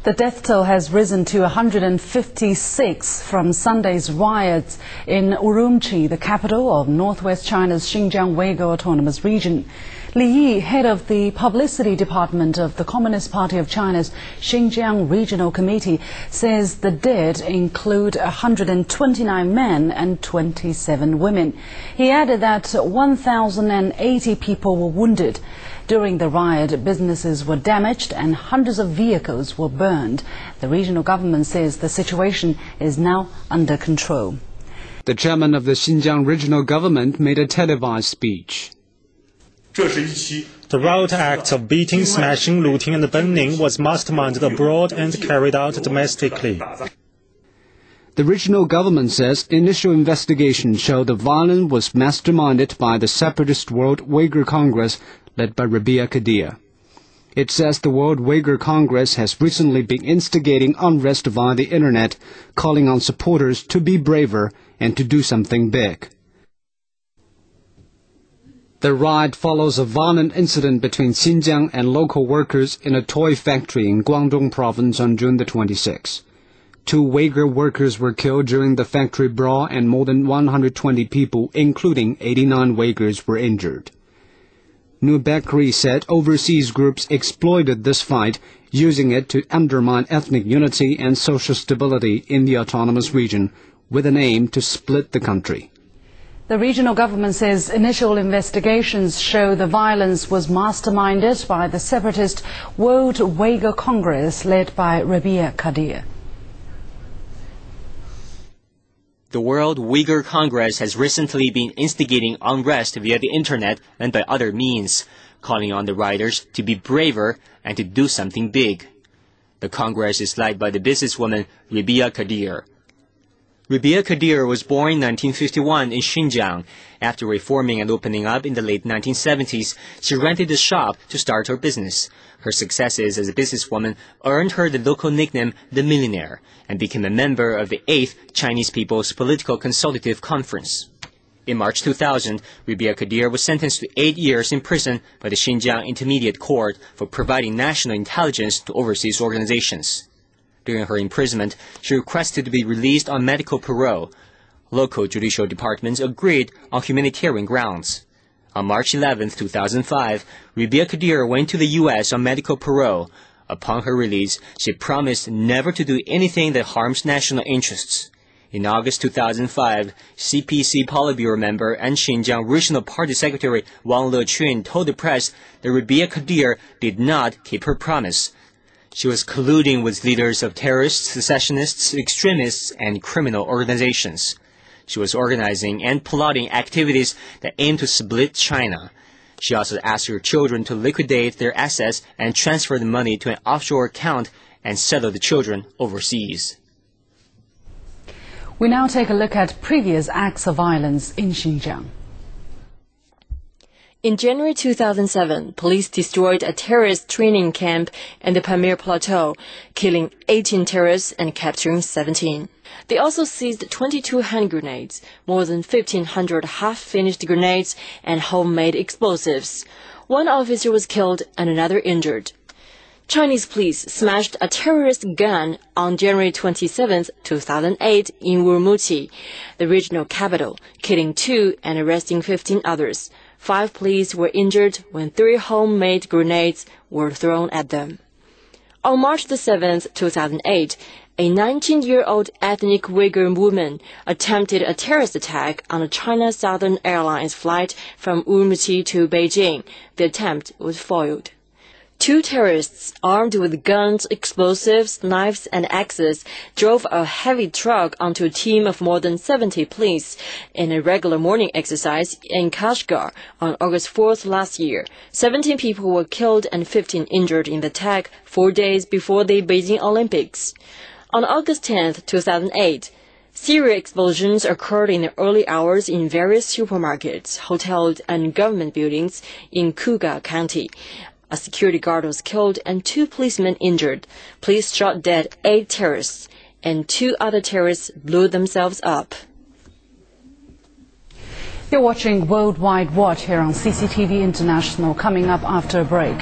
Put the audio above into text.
The death toll has risen to 156 from Sunday's riots in Urumqi, the capital of northwest China's Xinjiang Uyghur Autonomous Region. Li Yi, head of the publicity department of the Communist Party of China's Xinjiang Regional Committee, says the dead include 129 men and 27 women. He added that 1,080 people were wounded. During the riot, businesses were damaged and hundreds of vehicles were burned. The regional government says the situation is now under control. The chairman of the Xinjiang regional government made a televised speech. The riot act of beating, smashing, looting and burning was masterminded abroad and carried out domestically. The regional government says initial investigations show the violence was masterminded by the separatist World Uyghur Congress led by Rebiya Kadeer. It says the World Uyghur Congress has recently been instigating unrest via the internet, calling on supporters to be braver and to do something big. The riot follows a violent incident between Xinjiang and local workers in a toy factory in Guangdong province on June the 26th. 2 Uyghur workers were killed during the factory brawl and more than 120 people, including 89 Uyghurs, were injured. New Bakri said overseas groups exploited this fight, using it to undermine ethnic unity and social stability in the autonomous region, with an aim to split the country. The regional government says initial investigations show the violence was masterminded by the separatist World Uyghur Congress led by Rebiya Kadeer. The World Uyghur Congress has recently been instigating unrest via the internet and by other means, calling on the rioters to be braver and to do something big. The Congress is led by the businesswoman Rebiya Kadeer. Rebiya Kadeer was born in 1951 in Xinjiang. After reforming and opening up in the late 1970s, she rented a shop to start her business. Her successes as a businesswoman earned her the local nickname The Millionaire and became a member of the 8th Chinese People's Political Consultative Conference. In March 2000, Rebiya Kadeer was sentenced to 8 years in prison by the Xinjiang Intermediate Court for providing national intelligence to overseas organizations. During her imprisonment, she requested to be released on medical parole. Local judicial departments agreed on humanitarian grounds. On March 11, 2005, Rebiya Kadeer went to the U.S. on medical parole. Upon her release, she promised never to do anything that harms national interests. In August 2005, CPC Politburo member and Xinjiang Regional Party Secretary Wang Lechun told the press that Rebiya Kadeer did not keep her promise. She was colluding with leaders of terrorists, secessionists, extremists, and criminal organizations. She was organizing and plotting activities that aimed to split China. She also asked her children to liquidate their assets and transfer the money to an offshore account and settle the children overseas. We now take a look at previous acts of violence in Xinjiang. In January 2007, police destroyed a terrorist training camp in the Pamir Plateau, killing 18 terrorists and capturing 17. They also seized 22 hand grenades, more than 1,500 half-finished grenades, and homemade explosives. One officer was killed and another injured. Chinese police smashed a terrorist gun on January 27, 2008 in Urumqi, the regional capital, killing 2 and arresting 15 others. 5 police were injured when 3 homemade grenades were thrown at them. On March 7, 2008, a 19-year-old ethnic Uyghur woman attempted a terrorist attack on a China Southern Airlines flight from Urumqi to Beijing. The attempt was foiled. 2 terrorists armed with guns, explosives, knives, and axes drove a heavy truck onto a team of more than 70 police in a regular morning exercise in Kashgar on August 4th last year. 17 people were killed and 15 injured in the attack 4 days before the Beijing Olympics. On August 10th, 2008, serial explosions occurred in the early hours in various supermarkets, hotels, and government buildings in Kuga County. A security guard was killed and 2 policemen injured. Police shot dead 8 terrorists, and 2 other terrorists blew themselves up. You're watching Worldwide Watch here on CCTV International, coming up after a break.